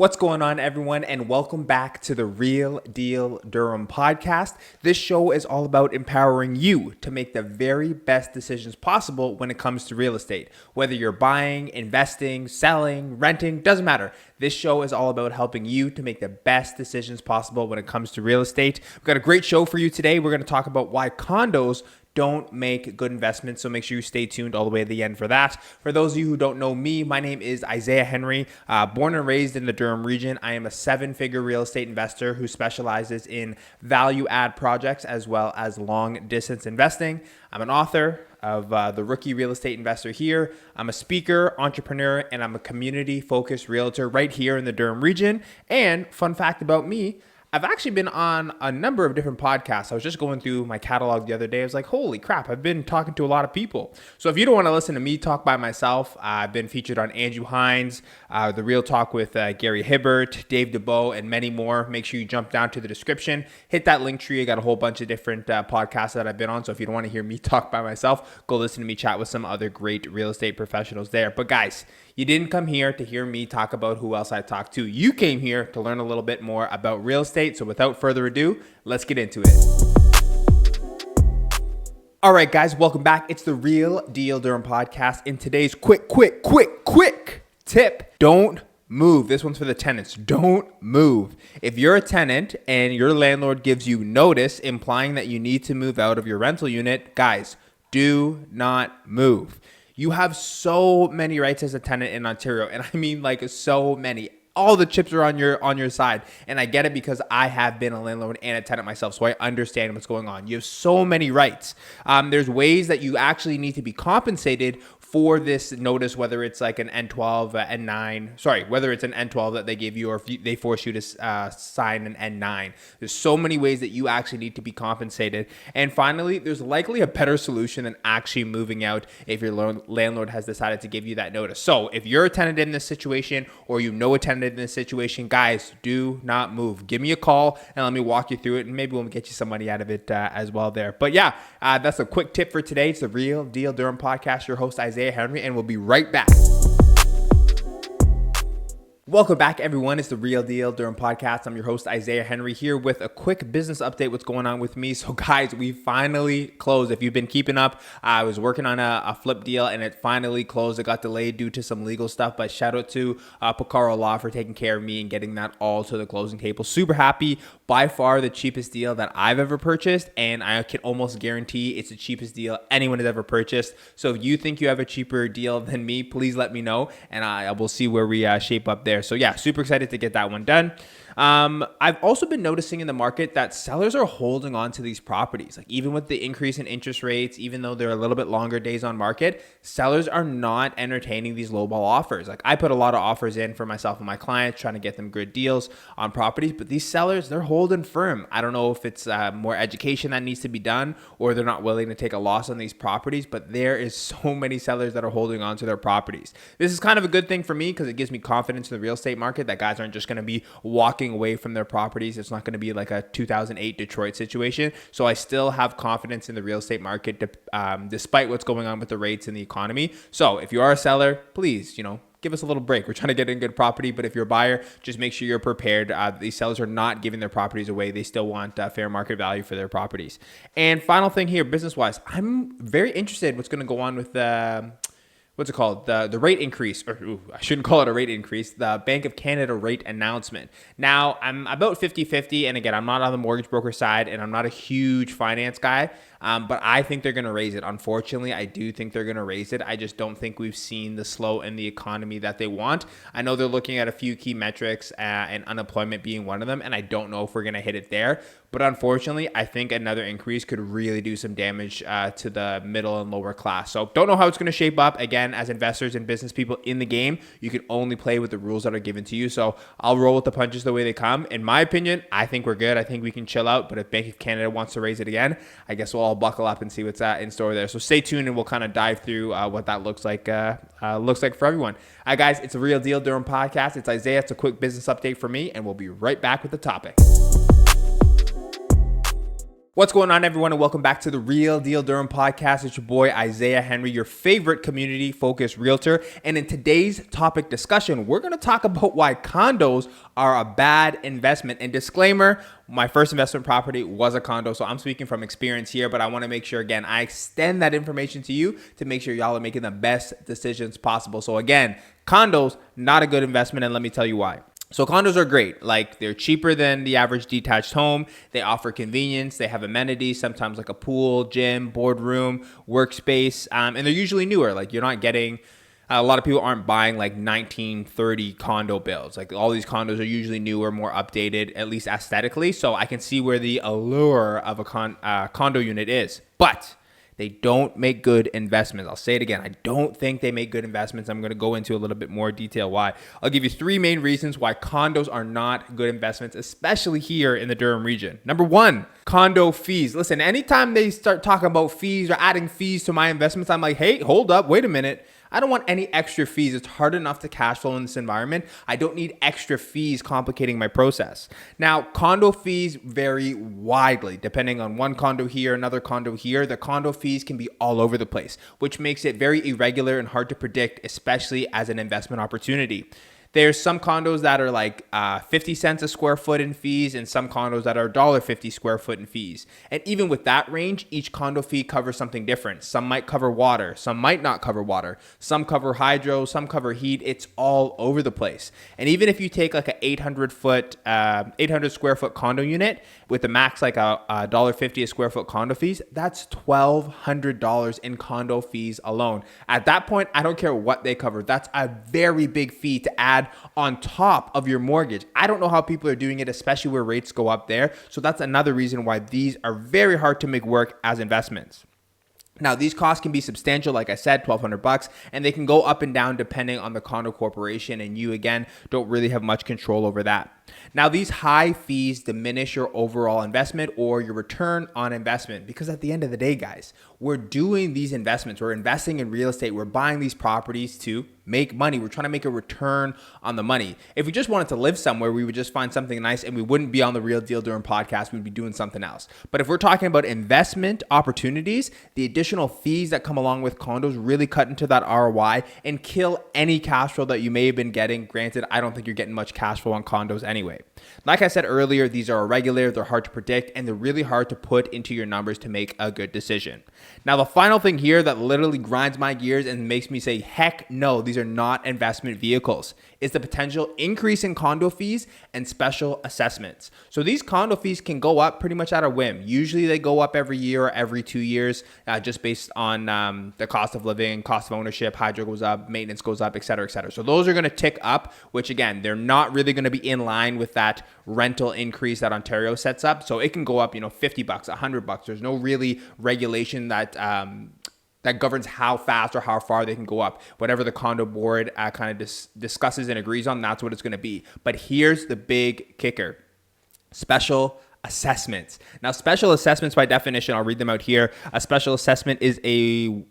What's going on, everyone, and welcome back to the Real Deal Durham Podcast. This show is all about empowering you to make the very best decisions possible when it comes to real estate. Whether you're buying, investing, selling, renting, doesn't matter. This show is all about helping you to make the best decisions possible when it comes to real estate. We've got a great show for you today. We're going to talk about why condos don't make good investments, so make sure you stay tuned all the way to the end for that. For those of you who don't know me, my name is Isaiah Henry, born and raised in the Durham region. I am a seven-figure real estate investor who specializes in value-add projects as well as long-distance investing. I'm an author of The Rookie Real Estate Investor here. I'm a speaker, entrepreneur, and I'm a community-focused realtor right here in the Durham region. And fun fact about me, I've actually been on a number of different podcasts. I was just going through my catalog the other day. I was like, holy crap, I've been talking to a lot of people. So if you don't want to listen to me talk by myself, I've been featured on Andrew Hines, The Real Talk with Gary Hibbert, Dave DeBow, and many more. Make sure you jump down to the description, hit that link tree. I got a whole bunch of different podcasts that I've been on. So if you don't want to hear me talk by myself, go listen to me chat with some other great real estate professionals there. But guys, you didn't come here to hear me talk about who else I talked to. You came here to learn a little bit more about real estate. So without further ado, let's get into it. All right, guys, welcome back. It's the Real Deal Durham Podcast. In today's quick tip, don't move. This one's for the tenants. Don't move. If you're a tenant and your landlord gives you notice implying that you need to move out of your rental unit, guys, do not move. You have so many rights as a tenant in Ontario, and I mean like so many. All the chips are on your side, and I get it because I have been a landlord and a tenant myself, so I understand what's going on. You have so many rights. There's ways that you actually need to be compensated for this notice, whether it's like an N12, N9, whether it's an N12 that they give you or if they force you to sign an N9. There's so many ways that you actually need to be compensated. And finally, there's likely a better solution than actually moving out if your landlord has decided to give you that notice. So if you're a tenant in this situation or you know a tenant in this situation, guys, do not move. Give me a call and let me walk you through it, and maybe we'll get you some money out of it as well there. But yeah, that's a quick tip for today. It's the Real Deal Durham Podcast. Your host, Isaiah Henry, and we'll be right back. Welcome back, everyone. It's the Real Deal Durham Podcast. I'm your host, Isaiah Henry, here with a quick business update. What's going on with me? So, guys, we finally closed. If you've been keeping up, I was working on a flip deal, and it finally closed. It got delayed due to some legal stuff, but shout out to Picaro Law for taking care of me and getting that all to the closing table. Super happy. By far the cheapest deal that I've ever purchased, and I can almost guarantee it's the cheapest deal anyone has ever purchased. So if you think you have a cheaper deal than me, please let me know, and I will see where we shape up there. So yeah, super excited to get that one done. I've also been noticing in the market that sellers are holding on to these properties. Like even with the increase in interest rates, even though they're a little bit longer days on market, sellers are not entertaining these lowball offers. Like I put a lot of offers in for myself and my clients, trying to get them good deals on properties, but these sellers, they're holding firm. I don't know if it's more education that needs to be done or they're not willing to take a loss on these properties, but there is so many sellers that are holding on to their properties. This is kind of a good thing for me because it gives me confidence in the real estate market that guys aren't just going to be walking away from their properties. It's not going to be like a 2008 Detroit situation. So I still have confidence in the real estate market despite what's going on with the rates and the economy. So if you are a seller, please, give us a little break. We're trying to get in good property, but if you're a buyer, just make sure you're prepared. These sellers are not giving their properties away. They still want fair market value for their properties. And final thing here, business-wise, I'm very interested in what's going to go on with what's it called? The rate increase, or I shouldn't call it a rate increase, the Bank of Canada rate announcement. Now, I'm about 50-50, and again, I'm not on the mortgage broker side, and I'm not a huge finance guy, but I think they're going to raise it. Unfortunately, I do think they're going to raise it. I just don't think we've seen the slow in the economy that they want. I know they're looking at a few key metrics, and unemployment being one of them, and I don't know if we're going to hit it there. But unfortunately, I think another increase could really do some damage to the middle and lower class. So don't know how it's going to shape up. Again, as investors and business people in the game, you can only play with the rules that are given to you. So I'll roll with the punches the way they come. In my opinion, I think we're good. I think we can chill out. But if Bank of Canada wants to raise it again, I guess we'll all buckle up and see what's in store there. So stay tuned and we'll kind of dive through what that looks like for everyone. Guys, it's a Real Deal Durham Podcast. It's Isaiah. It's a quick business update for me, and we'll be right back with the topic. What's going on, everyone, and welcome back to the Real Deal Durham Podcast. It's your boy, Isaiah Henry, your favorite community-focused realtor. And in today's topic discussion, we're going to talk about why condos are a bad investment. And disclaimer, my first investment property was a condo, so I'm speaking from experience here, but I want to make sure, again, I extend that information to you to make sure y'all are making the best decisions possible. So again, condos, not a good investment, and let me tell you why. So condos are great. Like, they're cheaper than the average detached home. They offer convenience. They have amenities, sometimes like a pool, gym, boardroom, workspace, and they're usually newer. Like, you're not getting, a lot of people aren't buying like 1930 condo builds. Like, all these condos are usually newer, more updated, at least aesthetically. So I can see where the allure of a condo unit is. But they don't make good investments. I'll say it again. I don't think they make good investments. I'm going to go into a little bit more detail why. I'll give you three main reasons why condos are not good investments, especially here in the Durham region. Number one, condo fees. Listen, anytime they start talking about fees or adding fees to my investments, I'm like, hey, hold up, wait a minute. I don't want any extra fees. It's hard enough to cash flow in this environment. I don't need extra fees complicating my process. Now, condo fees vary widely depending on one condo here, another condo here. The condo fees can be all over the place, which makes it very irregular and hard to predict, especially as an investment opportunity. There's some condos that are like 50 cents a square foot in fees, and some condos that are $1.50 square foot in fees. And even with that range, each condo fee covers something different. Some might cover water, some might not cover water, some cover hydro, some cover heat. It's all over the place. And even if you take like an 800 square foot condo unit with a max like a $1.50 a square foot condo fees, that's $1,200 in condo fees alone. At that point, I don't care what they cover. That's a very big fee to add on top of your mortgage. I don't know how people are doing it, especially where rates go up there. So that's another reason why these are very hard to make work as investments. Now, these costs can be substantial, like I said, $1,200, and they can go up and down depending on the condo corporation, and you, again, don't really have much control over that. Now, these high fees diminish your overall investment or your return on investment, because at the end of the day, guys, we're doing these investments. We're investing in real estate. We're buying these properties to make money. We're trying to make a return on the money. If we just wanted to live somewhere, we would just find something nice and we wouldn't be on the Real Deal Durham podcast. We'd be doing something else. But if we're talking about investment opportunities, the additional fees that come along with condos really cut into that ROI and kill any cash flow that you may have been getting. Granted, I don't think you're getting much cash flow on condos anyway. Like I said earlier, these are irregular, they're hard to predict, and they're really hard to put into your numbers to make a good decision. Now, the final thing here that literally grinds my gears and makes me say, heck no, these are not investment vehicles, is the potential increase in condo fees and special assessments. So these condo fees can go up pretty much at a whim. Usually they go up every year or every 2 years, just based on the cost of living, cost of ownership, hydro goes up, maintenance goes up, et cetera, et cetera. So those are going to tick up, which again, they're not really going to be in line with that rental increase that Ontario sets up. So it can go up, $50, $100. There's no really regulation that governs how fast or how far they can go up. Whatever the condo board kind of discusses and agrees on, that's what it's going to be. But here's the big kicker: special assessments. Now, special assessments, by definition, I'll read them out here. A special assessment is an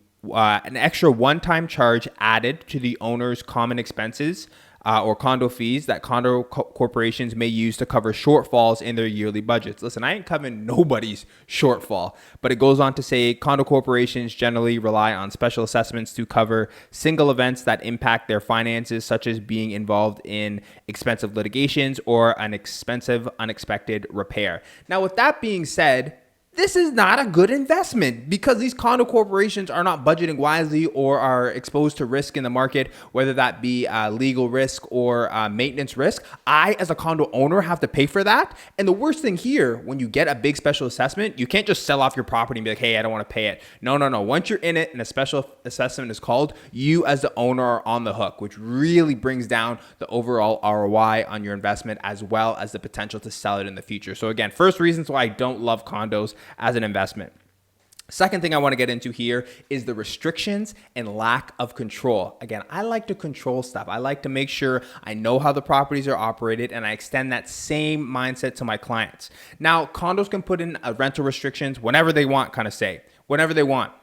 extra one-time charge added to the owner's common expenses or condo fees that condo corporations may use to cover shortfalls in their yearly budgets. Listen, I ain't covering nobody's shortfall, but it goes on to say condo corporations generally rely on special assessments to cover single events that impact their finances, such as being involved in expensive litigations or an expensive unexpected repair. Now, with that being said, this is not a good investment because these condo corporations are not budgeting wisely or are exposed to risk in the market, whether that be legal risk or maintenance risk. I, as a condo owner, have to pay for that. And the worst thing here, when you get a big special assessment, you can't just sell off your property and be like, hey, I don't want to pay it. No. Once you're in it and a special assessment is called, you as the owner are on the hook, which really brings down the overall ROI on your investment as well as the potential to sell it in the future. So again, first reasons why I don't love condos as an investment. Second thing I want to get into here is the restrictions and lack of control. Again, I like to control stuff. I like to make sure I know how the properties are operated, and I extend that same mindset to my clients. Now, condos can put in rental restrictions whenever they want, whenever they want.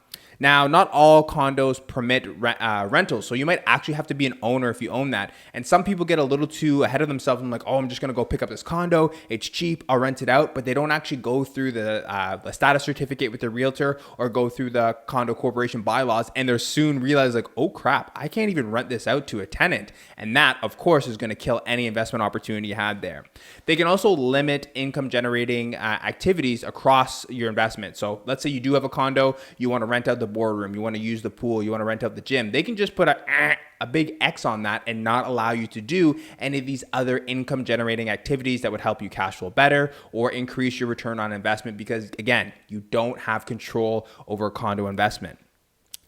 Now, not all condos permit rentals, so you might actually have to be an owner if you own that. And some people get a little too ahead of themselves and like, oh, I'm just gonna go pick up this condo. It's cheap. I'll rent it out. But they don't actually go through the status certificate with the realtor or go through the condo corporation bylaws, and they're soon realize like, oh crap, I can't even rent this out to a tenant. And that, of course, is going to kill any investment opportunity you had there. They can also limit income generating activities across your investment. So let's say you do have a condo, you want to rent out the boardroom, you want to use the pool, you want to rent out the gym. They can just put a big X on that and not allow you to do any of these other income generating activities that would help you cash flow better or increase your return on investment, because again, you don't have control over a condo investment.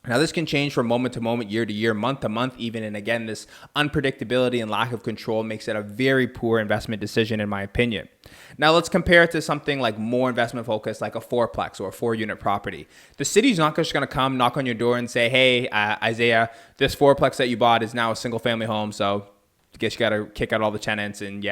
Now, this can change from moment to moment, year to year, month to month even. And again, this unpredictability and lack of control makes it a very poor investment decision, in my opinion. Now, let's compare it to something like more investment focused, like a fourplex or a 4-unit property. The city's not just going to come knock on your door and say, hey, Isaiah, this fourplex that you bought is now a single family home. So I guess you got to kick out all the tenants and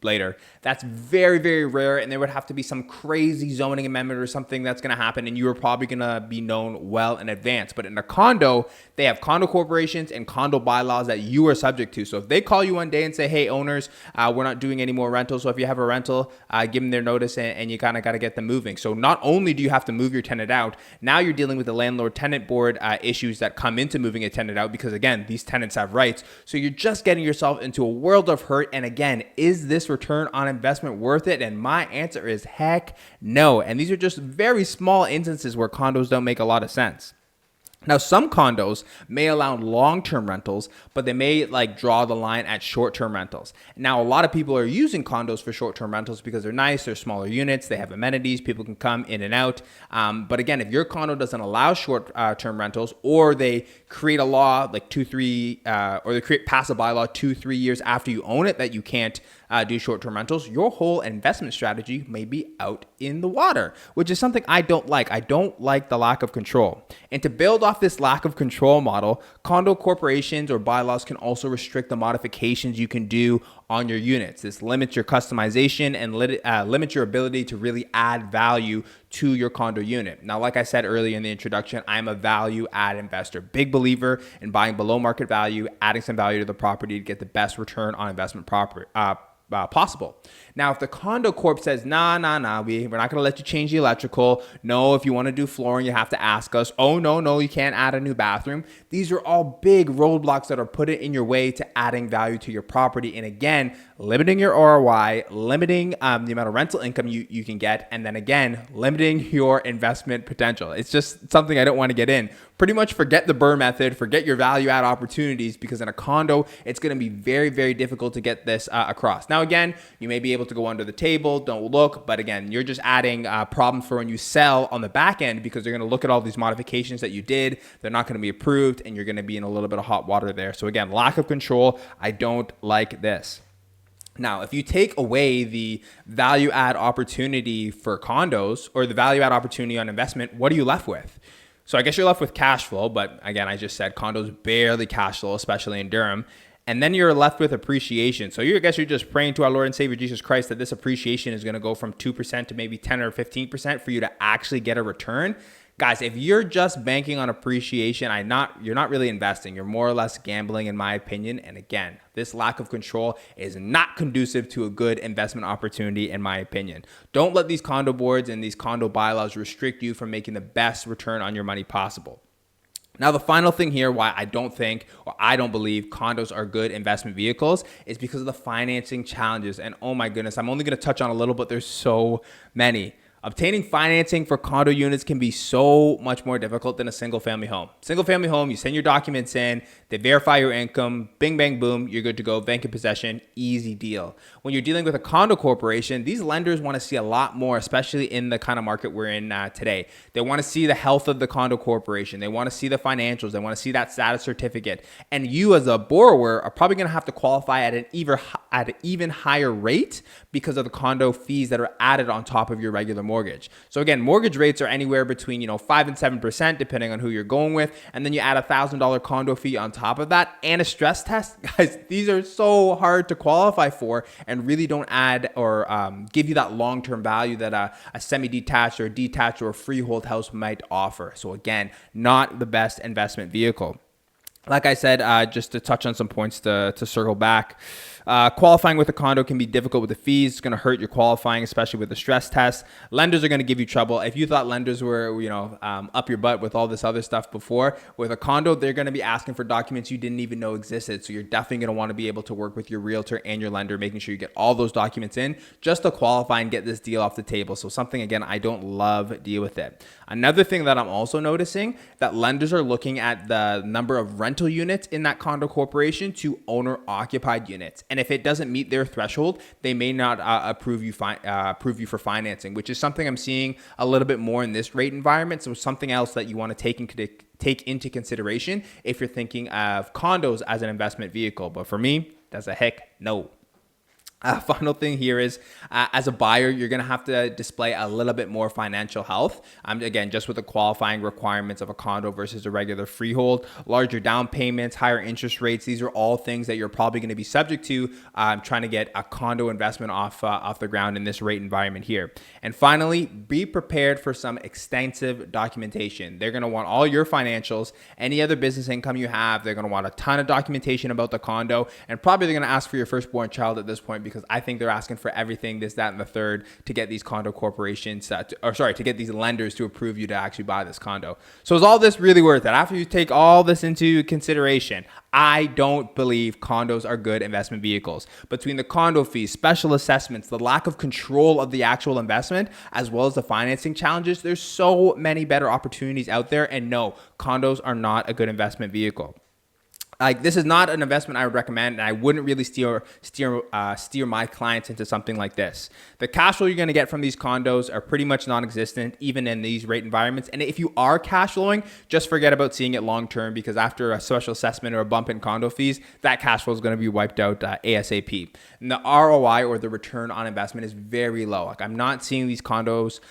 later. That's very, very rare, and there would have to be some crazy zoning amendment or something that's going to happen, and you are probably going to be known well in advance. But in a condo, they have condo corporations and condo bylaws that you are subject to. So if they call you one day and say, hey, owners, we're not doing any more rentals, so if you have a rental, give them their notice, and you kind of got to get them moving. So not only do you have to move your tenant out, now you're dealing with the landlord-tenant board issues that come into moving a tenant out, because again, these tenants have rights. So you're just getting yourself into a world of hurt. And again, is this return on investment worth it? And my answer is heck no. And these are just very small instances where condos don't make a lot of sense. Now, some condos may allow long-term rentals, but they may draw the line at short-term rentals. Now, a lot of people are using condos for short-term rentals because they're nice, they're smaller units, they have amenities, people can come in and out. But again, if your condo doesn't allow short-term rentals, or they create a law or they pass a bylaw 2-3 years after you own it that you can't do short-term rentals, your whole investment strategy may be out in the water, which is something I don't like. I don't like the lack of control. And to build off this lack of control model, condo corporations or bylaws can also restrict the modifications you can do on your units. This limits your customization and limits your ability to really add value to your condo unit. Now, like I said earlier in the introduction, I'm a value add investor, big believer in buying below market value, adding some value to the property to get the best return on investment possible. Now, if the condo corp says, nah, we're not going to let you change the electrical. No, if you want to do flooring, you have to ask us. Oh, no, you can't add a new bathroom. These are all big roadblocks that are put in your way to adding value to your property. And again, limiting your ROI, limiting the amount of rental income you can get, and then again, limiting your investment potential. It's just something I don't want to get in. Pretty much forget the BRRRR method, forget your value add opportunities, because in a condo, it's going to be very, very difficult to get this across. Now, again, you may be able to go under the table, don't look, but again, you're just adding problems for when you sell on the back end, because they're going to look at all these modifications that you did. They're not going to be approved, and you're going to be in a little bit of hot water there. So again, lack of control. I don't like this. Now, if you take away the value add opportunity for condos or the value add opportunity on investment, what are you left with? So I guess you're left with cash flow, but again, I just said condos barely cash flow, especially in Durham. And then you're left with appreciation. So I guess you're just praying to our Lord and Savior Jesus Christ that this appreciation is going to go from 2% to maybe 10 or 15% for you to actually get a return. Guys, if you're just banking on appreciation, you're not really investing. You're more or less gambling, in my opinion. And again, this lack of control is not conducive to a good investment opportunity, in my opinion. Don't let these condo boards and these condo bylaws restrict you from making the best return on your money possible. Now, the final thing here, why I don't believe condos are good investment vehicles, is because of the financing challenges. And oh my goodness, I'm only going to touch on a little, but there's so many. Obtaining financing for condo units can be so much more difficult than a single family home. Single family home, you send your documents in, they verify your income, bing, bang, boom, you're good to go, bank in possession, easy deal. When you're dealing with a condo corporation, these lenders want to see a lot more, especially in the kind of market we're in today. They want to see the health of the condo corporation. They want to see the financials. They want to see that status certificate. And you as a borrower are probably going to have to qualify at an at an even higher rate because of the condo fees that are added on top of your regular mortgage. So again, mortgage rates are anywhere between 5 and 7% depending on who you're going with, and then you add $1,000 condo fee on top of that and a stress test. Guys, these are so hard to qualify for and really don't add or give you that long-term value that a semi-detached or a detached or a freehold house might offer. So again, not the best investment vehicle. Like I said, just to touch on some points to circle back, qualifying with a condo can be difficult with the fees. It's going to hurt your qualifying, especially with the stress test. Lenders are going to give you trouble. If you thought lenders were, up your butt with all this other stuff before, with a condo, they're going to be asking for documents you didn't even know existed. So you're definitely going to want to be able to work with your realtor and your lender, making sure you get all those documents in just to qualify and get this deal off the table. So something, again, I don't love deal with it. Another thing that I'm also noticing that lenders are looking at the number of rental units in that condo corporation to owner occupied units. And if it doesn't meet their threshold, they may not approve you for financing, which is something I'm seeing a little bit more in this rate environment. So something else that you want to take into consideration if you're thinking of condos as an investment vehicle. But for me, that's a heck no. Final thing here is, as a buyer, you're going to have to display a little bit more financial health. Again, just with the qualifying requirements of a condo versus a regular freehold, larger down payments, higher interest rates. These are all things that you're probably going to be subject to trying to get a condo investment off the ground in this rate environment here. And finally, be prepared for some extensive documentation. They're going to want all your financials, any other business income you have. They're going to want a ton of documentation about the condo, and probably they're going to ask for your firstborn child at this point, because I think they're asking for everything, this, that, and the third, to get these condo corporations, to get these lenders to approve you to actually buy this condo. So is all this really worth it? After you take all this into consideration, I don't believe condos are good investment vehicles. Between the condo fees, special assessments, the lack of control of the actual investment, as well as the financing challenges, there's so many better opportunities out there. And no, condos are not a good investment vehicle. Like, this is not an investment I would recommend, and I wouldn't really steer my clients into something like this. The cash flow you're going to get from these condos are pretty much non-existent, even in these rate environments. And if you are cash flowing, just forget about seeing it long term, because after a special assessment or a bump in condo fees, that cash flow is going to be wiped out ASAP. And the ROI, or the return on investment, is very low. Like, I'm not seeing these condos,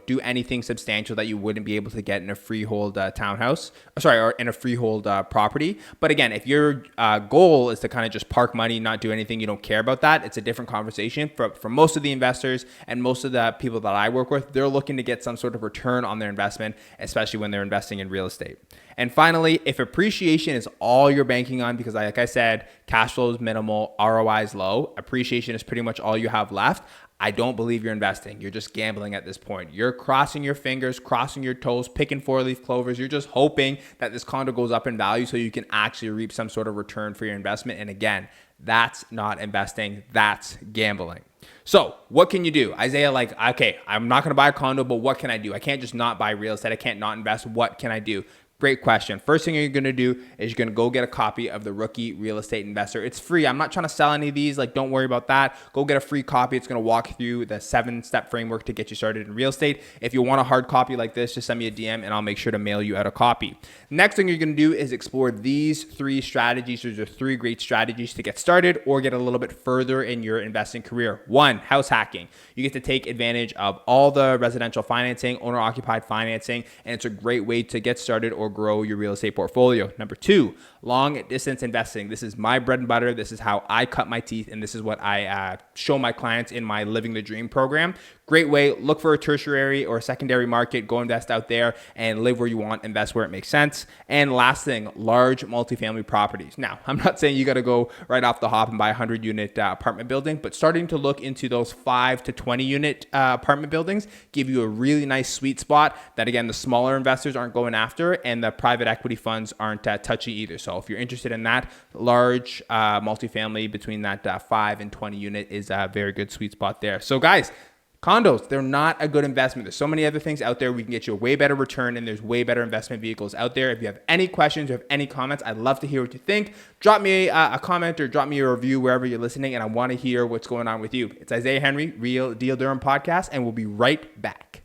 do anything substantial that you wouldn't be able to get in a freehold townhouse, or in a freehold property. But again, if your goal is to kind of just park money, not do anything, you don't care about that, it's a different conversation. For most of the investors and most of the people that I work with, they're looking to get some sort of return on their investment, especially when they're investing in real estate. And finally, if appreciation is all you're banking on, because like I said, cash flow is minimal, ROI is low, appreciation is pretty much all you have left, I don't believe you're investing. You're just gambling at this point. You're crossing your fingers, crossing your toes, picking 4-leaf clovers. You're just hoping that this condo goes up in value so you can actually reap some sort of return for your investment. And again, that's not investing. That's gambling. So what can you do? Isaiah, okay, I'm not going to buy a condo, but what can I do? I can't just not buy real estate. I can't not invest. What can I do? Great question. First thing you're going to do is you're going to go get a copy of the Rookie Real Estate Investor. It's free. I'm not trying to sell any of these. Don't worry about that. Go get a free copy. It's going to walk through the 7-step framework to get you started in real estate. If you want a hard copy like this, just send me a DM and I'll make sure to mail you out a copy. Next thing you're going to do is explore these 3 strategies. These are 3 great strategies to get started or get a little bit further in your investing career. 1, house hacking. You get to take advantage of all the residential financing, owner-occupied financing, and it's a great way to get started or grow your real estate portfolio. Number 2, long distance investing. This is my bread and butter. This is how I cut my teeth, and this is what I show my clients in my Living the Dream program. Great way. Look for a tertiary or a secondary market. Go invest out there and live where you want. Invest where it makes sense. And last thing, large multifamily properties. Now, I'm not saying you got to go right off the hop and buy a 100-unit apartment building, but starting to look into those 5 to 20-unit apartment buildings give you a really nice sweet spot that, again, the smaller investors aren't going after and the private equity funds aren't touching either. So if you're interested in that, large multifamily between that 5 and 20 unit is a very good sweet spot there. So guys, condos, they're not a good investment. There's so many other things out there. We can get you a way better return, and there's way better investment vehicles out there. If you have any questions or have any comments, I'd love to hear what you think. Drop me a comment or drop me a review wherever you're listening, and I want to hear what's going on with you. It's Isaiah Henry, Real Deal Durham Podcast, and we'll be right back.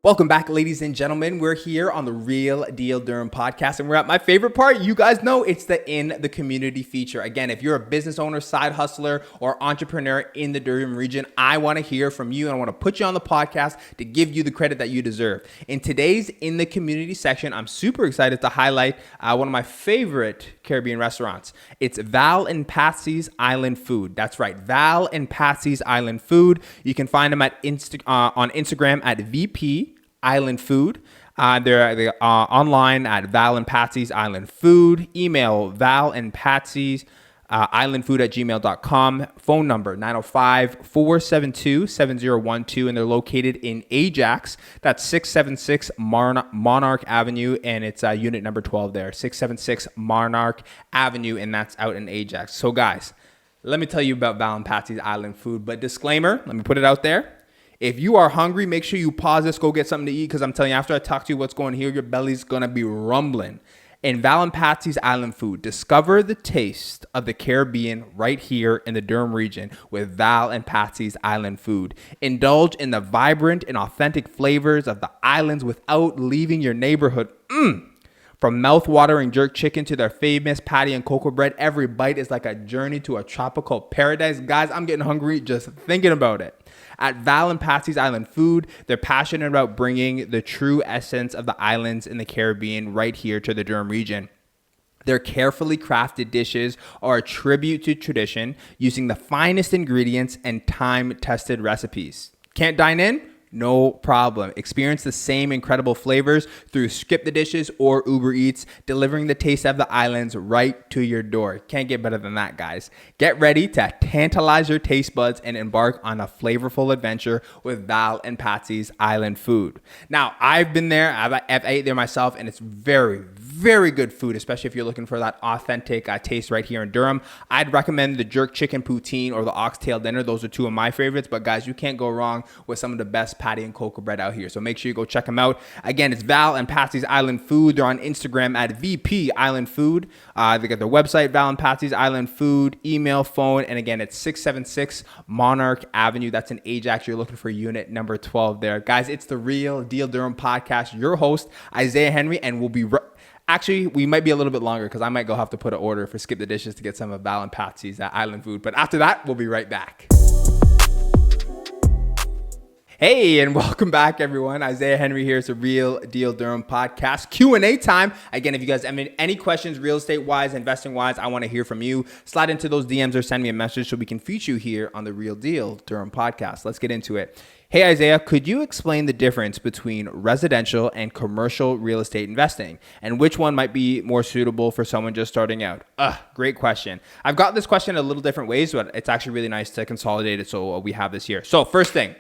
Welcome back, ladies and gentlemen. We're here on the Real Deal Durham Podcast, and we're at my favorite part. You guys know it's the In the Community feature. Again, if you're a business owner, side hustler, or entrepreneur in the Durham region, I want to hear from you, and I want to put you on the podcast to give you the credit that you deserve. In today's In the Community section, I'm super excited to highlight one of my favorite Caribbean restaurants. It's Val and Patsy's Island Food. That's right, Val and Patsy's Island Food. You can find them at on Instagram at VP Island Food. They're online at Val and Patsy's Island Food. Email Val and Patsy's islandfood at gmail.com. Phone number 905-472-7012. And they're located in Ajax. That's 676 Monarch Avenue. And it's unit number 12 there. 676 Monarch Avenue. And that's out in Ajax. So guys, let me tell you about Val and Patsy's Island Food. But disclaimer, let me put it out there. If you are hungry, make sure you pause this, go get something to eat, because I'm telling you, after I talk to you what's going here, your belly's going to be rumbling. In Val and Patsy's Island Food, discover the taste of the Caribbean right here in the Durham region with Val and Patsy's Island Food. Indulge in the vibrant and authentic flavors of the islands without leaving your neighborhood. From mouth-watering jerk chicken to their famous patty and cocoa bread, every bite is like a journey to a tropical paradise. Guys, I'm getting hungry just thinking about it. At Val and Patsy's Island Food, they're passionate about bringing the true essence of the islands in the Caribbean right here to the Durham region. Their carefully crafted dishes are a tribute to tradition, using the finest ingredients and time-tested recipes. Can't dine in? No problem. Experience the same incredible flavors through Skip the Dishes or Uber Eats, delivering the taste of the islands right to your door. Can't get better than that, guys. Get ready to tantalize your taste buds and embark on a flavorful adventure with Val and Patsy's Island Food. Now, I've been there. I've ate there myself, and it's very, very good food, especially if you're looking for that authentic taste right here in Durham. I'd recommend the jerk chicken poutine or the oxtail dinner. Those are two of my favorites, but guys, you can't go wrong with some of the best patty and cocoa bread out here. So make sure you go check them out. Again, it's Val and Patsy's Island Food. They're on Instagram at VP Island Food. They got their website, Val and Patsy's Island Food, email, phone, and again, it's 676 Monarch Avenue. That's in Ajax. You're looking for unit number 12 there. Guys, it's the Real Deal Durham Podcast. Your host, Isaiah Henry, and we'll be actually, we might be a little bit longer because I might go have to put an order for Skip the Dishes to get some of Val and Patsy's Island Food. But after that, we'll be right back. Hey, and welcome back, everyone. Isaiah Henry here. It's a Real Deal Durham Podcast Q&A time. Again, if you guys have any questions, real estate-wise, investing-wise, I want to hear from you. Slide into those DMs or send me a message so we can feature you here on the Real Deal Durham Podcast. Let's get into it. Hey, Isaiah, could you explain the difference between residential and commercial real estate investing, and which one might be more suitable for someone just starting out? Great question. I've got this question in a little different ways, but it's actually really nice to consolidate it so we have this here. So first thing,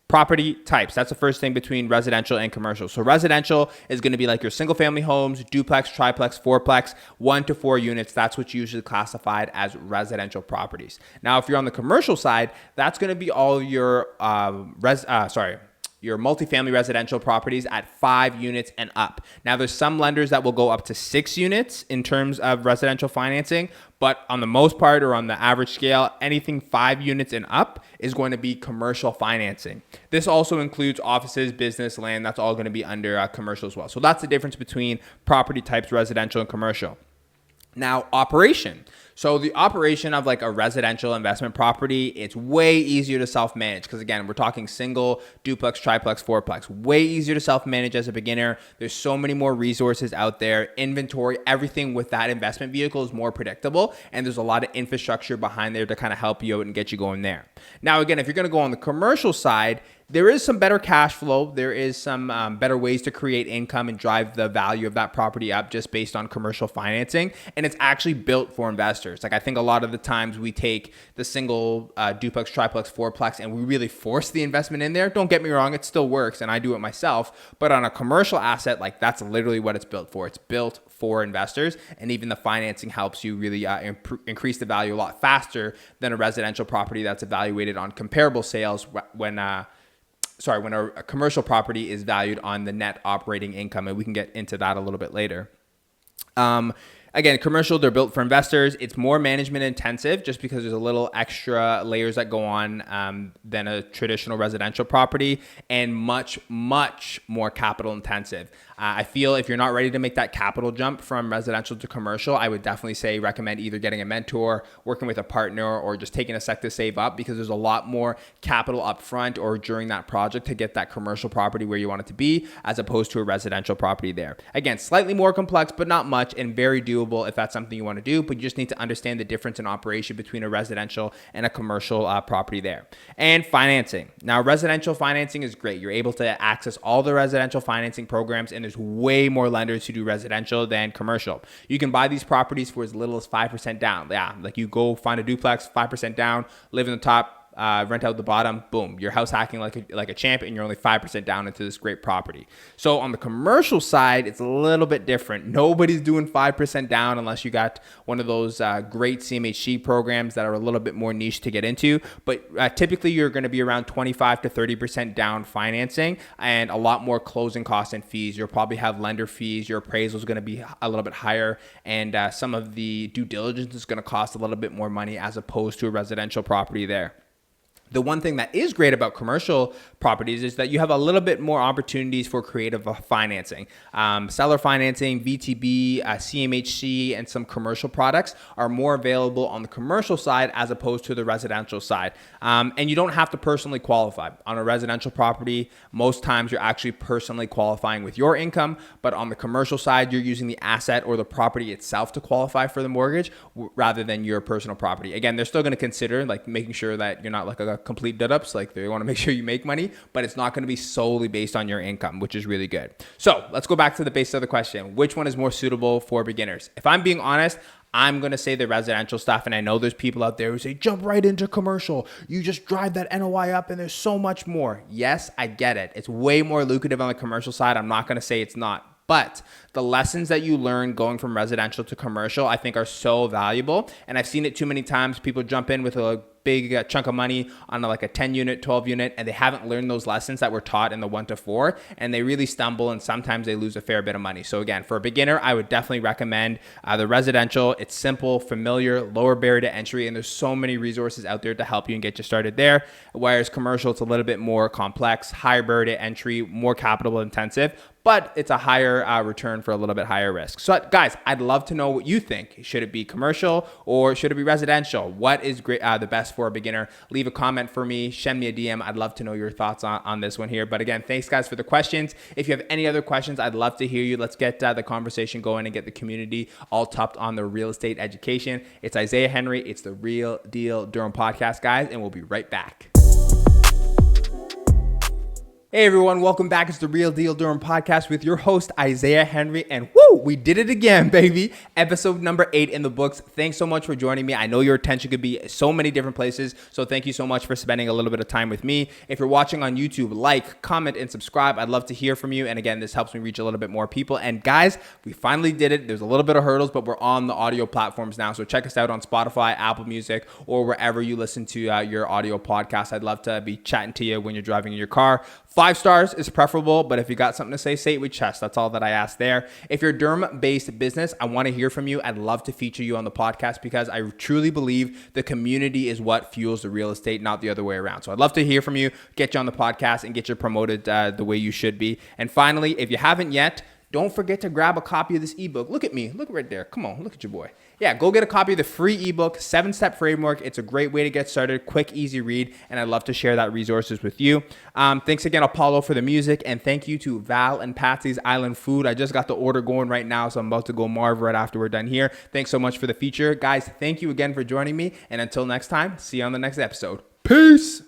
property types. That's the first thing between residential and commercial. So residential is going to be like your single family homes, duplex, triplex, fourplex, 1 to 4 units. That's what's usually classified as residential properties. Now, if you're on the commercial side, that's going to be all your your multifamily residential properties at 5 units and up. Now, there's some lenders that will go up to 6 units in terms of residential financing, but on the most part or on the average scale, anything 5 units and up is going to be commercial financing. This also includes offices, business, land. That's all going to be under commercial as well. So that's the difference between property types, residential and commercial. Now, operation. So the operation of like a residential investment property, it's way easier to self-manage because again, we're talking single, duplex, triplex, fourplex. Way easier to self-manage as a beginner. There's so many more resources out there. Inventory, everything with that investment vehicle is more predictable, and there's a lot of infrastructure behind there to kind of help you out and get you going there. Now, again, if you're going to go on the commercial side, there is some better cash flow. There is some better ways to create income and drive the value of that property up just based on commercial financing. And it's actually built for investors. Like I think a lot of the times we take the single duplex, triplex, fourplex, and we really force the investment in there. Don't get me wrong, it still works and I do it myself. But on a commercial asset, like that's literally what it's built for. It's built for investors, and even the financing helps you really increase the value a lot faster than a residential property that's evaluated on comparable sales when a commercial property is valued on the net operating income, and we can get into that a little bit later. Again, commercial, they're built for investors. It's more management intensive just because there's a little extra layers that go on than a traditional residential property, and much, much more capital intensive. I feel if you're not ready to make that capital jump from residential to commercial, I would definitely say recommend either getting a mentor, working with a partner, or just taking a sec to save up, because there's a lot more capital up front or during that project to get that commercial property where you want it to be, as opposed to a residential property there. Again, slightly more complex, but not much, and very doable if that's something you want to do, but you just need to understand the difference in operation between a residential and a commercial property there. And financing. Now, residential financing is great. You're able to access all the residential financing programs, and there's way more lenders who do residential than commercial. You can buy these properties for as little as 5% down. Yeah, like you go find a duplex, 5% down, live in the top, rent out the bottom, boom, you're house hacking like a champ, and you're only 5% down into this great property. So on the commercial side, it's a little bit different. Nobody's doing 5% down unless you got one of those great CMHC programs that are a little bit more niche to get into. But typically you're going to be around 25 to 30% down financing, and a lot more closing costs and fees. You'll probably have lender fees. Your appraisal is going to be a little bit higher, and some of the due diligence is going to cost a little bit more money as opposed to a residential property there. The one thing that is great about commercial properties is that you have a little bit more opportunities for creative financing. Seller financing, VTB, CMHC, and some commercial products are more available on the commercial side as opposed to the residential side. And you don't have to personally qualify. On a residential property, most times you're actually personally qualifying with your income, but on the commercial side, you're using the asset or the property itself to qualify for the mortgage rather than your personal property. Again, they're still going to consider like making sure that you're not like a complete dud-ups, like they want to make sure you make money, but it's not going to be solely based on your income, which is really good. So let's go back to the base of the question. Which one is more suitable for beginners? If I'm being honest, I'm going to say the residential stuff, and I know there's people out there who say, jump right into commercial. You just drive that NOI up and there's so much more. Yes, I get it. It's way more lucrative on the commercial side. I'm not going to say it's not. But the lessons that you learn going from residential to commercial, I think are so valuable. And I've seen it too many times. People jump in with a big chunk of money on like a 10 unit, 12 unit, and they haven't learned those lessons that were taught in the 1 to 4, and they really stumble, and sometimes they lose a fair bit of money. So again, for a beginner, I would definitely recommend the residential. It's simple, familiar, lower barrier to entry, and there's so many resources out there to help you and get you started there. Whereas commercial, it's a little bit more complex, higher barrier to entry, more capital intensive, but it's a higher return for a little bit higher risk. So guys, I'd love to know what you think. Should it be commercial or should it be residential? What is great, the best for a beginner? Leave a comment for me, send me a DM. I'd love to know your thoughts on this one here. But again, thanks guys for the questions. If you have any other questions, I'd love to hear you. Let's get the conversation going and get the community all topped on the real estate education. It's Isaiah Henry. It's the Real Deal Durham Podcast, guys, and we'll be right back. Hey everyone, welcome back. It's the Real Deal Durham Podcast with your host, Isaiah Henry. And woo, we did it again, baby. Episode number 8 in the books. Thanks so much for joining me. I know your attention could be so many different places, so thank you so much for spending a little bit of time with me. If you're watching on YouTube, like, comment, and subscribe. I'd love to hear from you. And again, this helps me reach a little bit more people. And guys, we finally did it. There's a little bit of hurdles, but we're on the audio platforms now. So check us out on Spotify, Apple Music, or wherever you listen to your audio podcast. I'd love to be chatting to you when you're driving in your car. 5 stars is preferable, but if you got something to say it with chest. That's all that I ask there. If you're a Durham-based business, I want to hear from you. I'd love to feature you on the podcast because I truly believe the community is what fuels the real estate, not the other way around. So I'd love to hear from you, get you on the podcast, and get you promoted the way you should be. And finally, if you haven't yet, don't forget to grab a copy of this ebook. Look at me. Look right there. Come on. Look at your boy. Yeah, go get a copy of the free ebook, 7-Step Framework. It's a great way to get started, quick, easy read, and I'd love to share that resources with you. Thanks again, Apollo, for the music, and thank you to Val and Patsy's Island Food. I just got the order going right now, so I'm about to go Marv right after we're done here. Thanks so much for the feature. Guys, thank you again for joining me, and until next time, see you on the next episode. Peace!